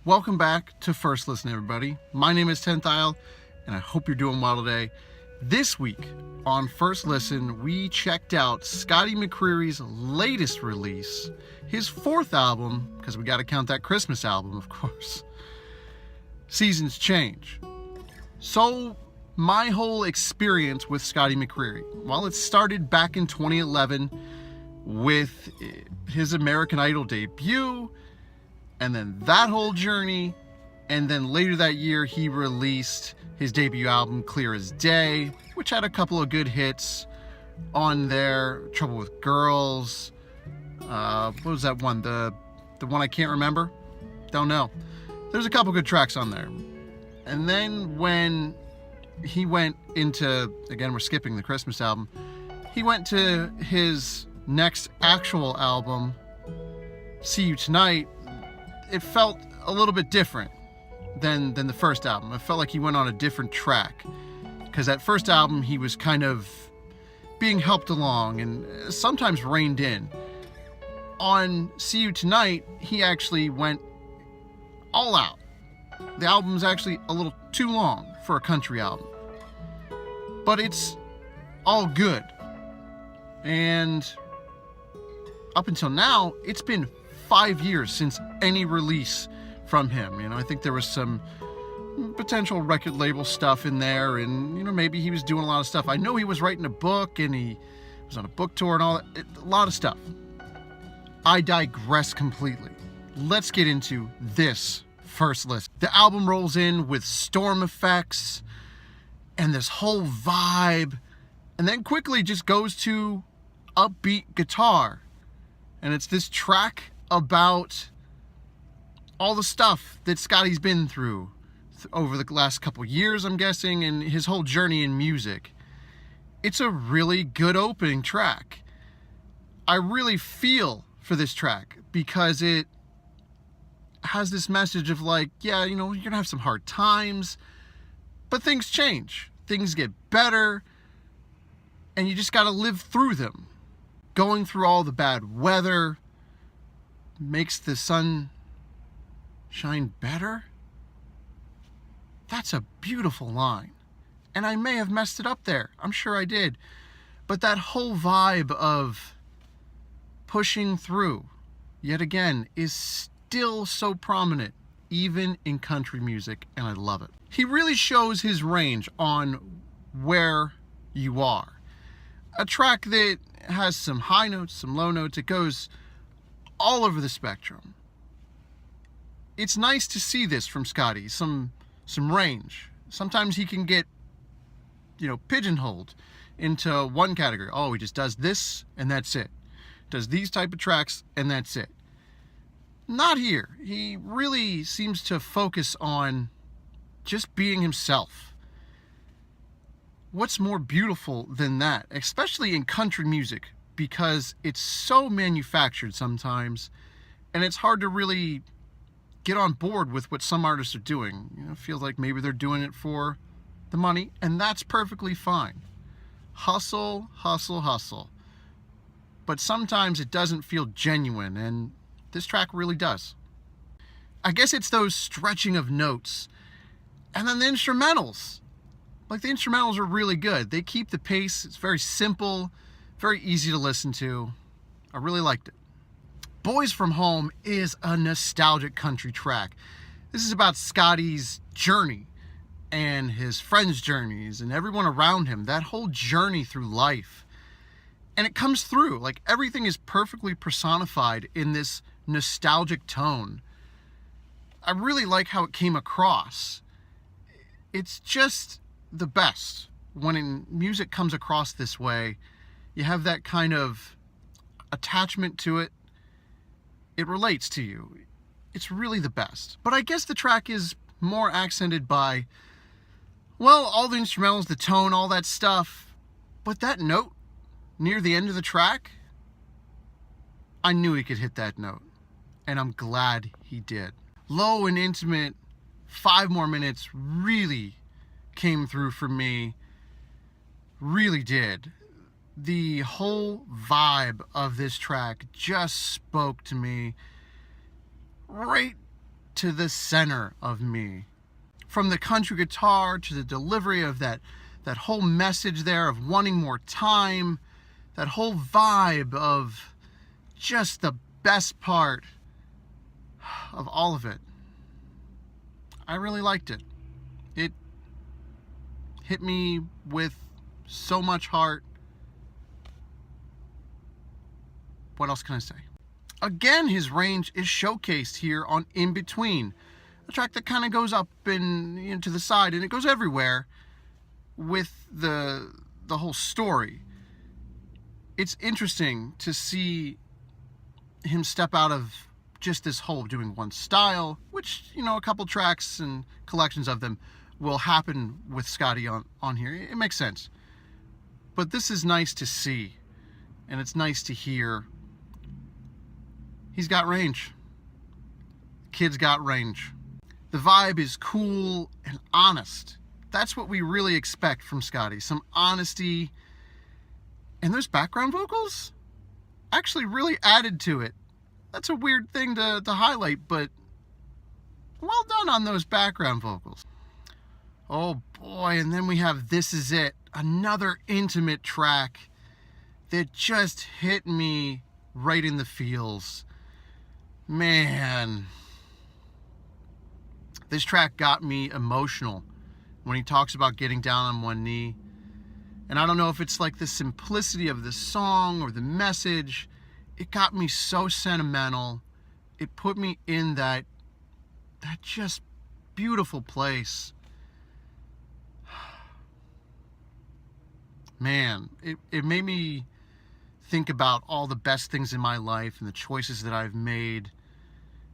Welcome back to First Listen, everybody. My name is Tenth Isle, and I hope you're doing well today. This week on First Listen, we checked out Scotty McCreery's latest release, his fourth album, because we got to count that Christmas album, of course. Seasons Change. So, my whole experience with Scotty McCreery, well, it started back in 2011 with his American Idol debut, and then that whole journey, and then later that year he released his debut album Clear as Day, which had a couple of good hits on there. Trouble with Girls, what was that one, the one I can't remember? Don't know. There's a couple good tracks on there. And then when he went into, again, we're skipping the Christmas album, he went to his next actual album, See You Tonight. It felt a little bit different than the first album. It felt like he went on a different track, because that first album he was kind of being helped along and sometimes reined in. On See You Tonight, he actually went all out. The album's actually a little too long for a country album, but it's all good. And up until now, it's been 5 years since any release from him. I think there was some potential record label stuff in there, and maybe he was doing a lot of stuff. I know he was writing a book, and he was on a book tour and all that. A lot of stuff. I digress completely. Let's get into this First Listen. The album rolls in with storm effects and this whole vibe, and then quickly just goes to upbeat guitar. And it's this track about all the stuff that Scotty's been through over the last couple years, I'm guessing, and his whole journey in music. It's a really good opening track. I really feel for this track because it has this message of like, yeah, you're gonna have some hard times, but things change. Things get better, and you just gotta live through them. Going through all the bad weather makes the sun shine better. That's a beautiful line. And I may have messed it up there. I'm sure I did. But that whole vibe of pushing through, yet again, is still so prominent, even in country music, and I love it. He really shows his range on Where You Are. A track that has some high notes, some low notes. It goes all over the spectrum. It's nice to see this from Scotty, some range. Sometimes he can get, pigeonholed into one category. Oh, he just does this and that's it. Does these type of tracks and that's it. Not here. He really seems to focus on just being himself. What's more beautiful than that, especially in country music, because it's so manufactured sometimes, and it's hard to really get on board with what some artists are doing. It feels like maybe they're doing it for the money, and that's perfectly fine. Hustle, hustle, hustle. But sometimes it doesn't feel genuine, and this track really does. I guess it's those stretching of notes, and then the instrumentals. Like, the instrumentals are really good. They keep the pace. It's very simple, very easy to listen to. I really liked it. Boys from Home is a nostalgic country track. This is about Scotty's journey and his friends' journeys and everyone around him, that whole journey through life. And it comes through. Like, everything is perfectly personified in this nostalgic tone. I really like how it came across. It's just the best when music comes across this way. You have that kind of attachment to it. It relates to you. It's really the best. But I guess the track is more accented by, well, all the instrumentals, the tone, all that stuff. But that note near the end of the track, I knew he could hit that note. And I'm glad he did. Low and intimate, 5 more minutes really came through for me. Really did. The whole vibe of this track just spoke to me right to the center of me. From the country guitar to the delivery of that whole message there of wanting more time, that whole vibe of just the best part of all of it. I really liked it. It hit me with so much heart. What else can I say? Again, his range is showcased here on In Between, a track that kind of goes up and to the side, and it goes everywhere with the whole story. It's interesting to see him step out of just this whole doing one style, which, a couple tracks and collections of them will happen with Scotty on here. It makes sense. But this is nice to see, and it's nice to hear. He's got range. Kid's got range. The vibe is cool and honest. That's what we really expect from Scotty. Some honesty. And those background vocals actually really added to it. That's a weird thing to highlight, but well done on those background vocals. Oh boy, and then we have This Is It, another intimate track that just hit me right in the feels. Man, this track got me emotional when he talks about getting down on one knee. And I don't know if it's like the simplicity of the song or the message. It got me so sentimental. It put me in that just beautiful place. Man, it made me think about all the best things in my life and the choices that I've made.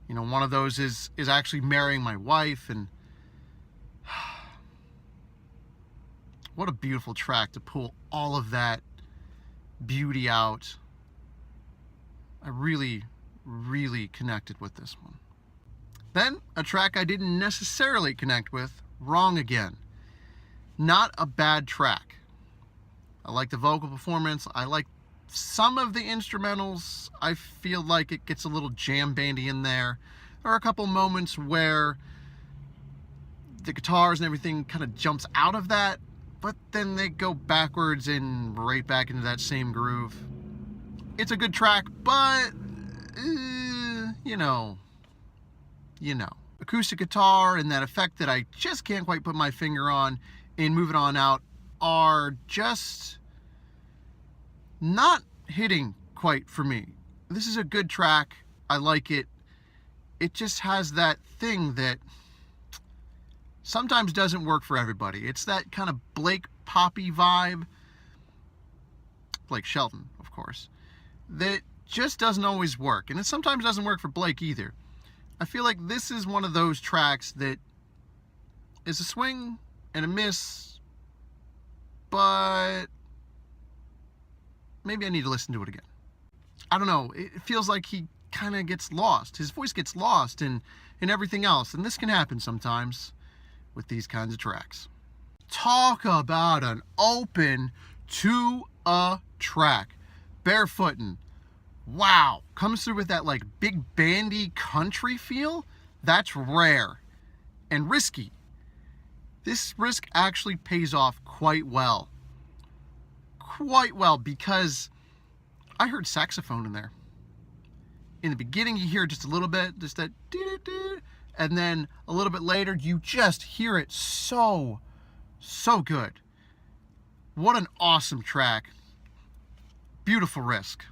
One of those is actually marrying my wife, and what a beautiful track to pull all of that beauty out. I really, really connected with this one. Then, a track I didn't necessarily connect with, Wrong Again. Not a bad track. I like the vocal performance. I like some of the instrumentals. I feel like it gets a little jam bandy in there. There are a couple moments where the guitars and everything kind of jumps out of that, but then they go backwards and right back into that same groove. It's a good track, but acoustic guitar and that effect that I just can't quite put my finger on in Moving On Out are just not hitting quite for me. This is a good track. I like it. It just has that thing that sometimes doesn't work for everybody. It's that kind of Blake poppy vibe. Blake Shelton, of course. That just doesn't always work. And it sometimes doesn't work for Blake either. I feel like this is one of those tracks that is a swing and a miss, but maybe I need to listen to it again. I don't know. It feels like he kind of gets lost. His voice gets lost in everything else. And this can happen sometimes with these kinds of tracks. Talk about an open to a track. Barefootin'. Wow. Comes through with that like big bandy country feel. That's rare and risky. This risk actually pays off quite well. Quite well, because I heard saxophone in there. In the beginning, you hear just a little bit, just that doo-doo-doo, and then a little bit later, you just hear it so good. What an awesome track. Beautiful risk.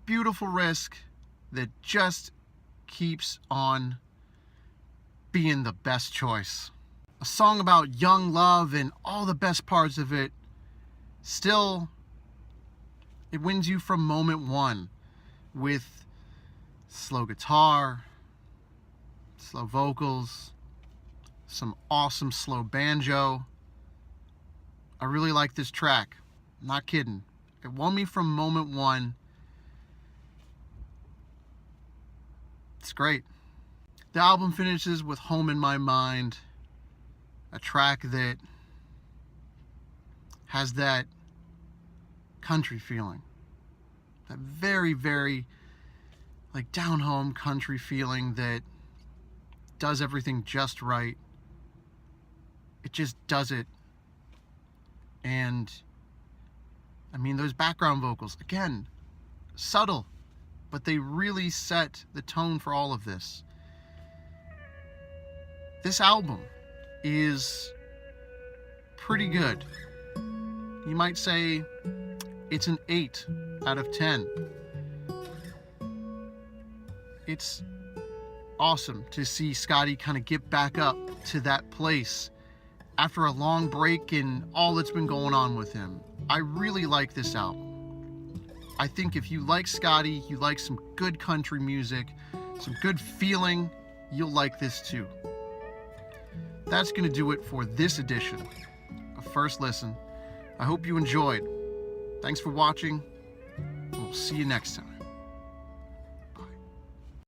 Beautiful risk that just keeps on being the best choice. A song about young love and all the best parts of it. Still, it wins you from moment one with slow guitar, slow vocals, some awesome slow banjo. I really like this track. I'm not kidding. It won me from moment one. It's great. The album finishes with Home in My Mind, a track that has that country feeling. That very, very like down home country feeling that does everything just right. It just does it. And I mean, those background vocals, again, subtle, but they really set the tone for all of this. This album is pretty good. You might say it's an 8 out of 10. It's awesome to see Scotty kind of get back up to that place after a long break in all that's been going on with him. I really like this album. I think if you like Scotty, you like some good country music, some good feeling, you'll like this too. That's going to do it for this edition of First Listen. I hope you enjoyed. Thanks for watching, and we'll see you next time.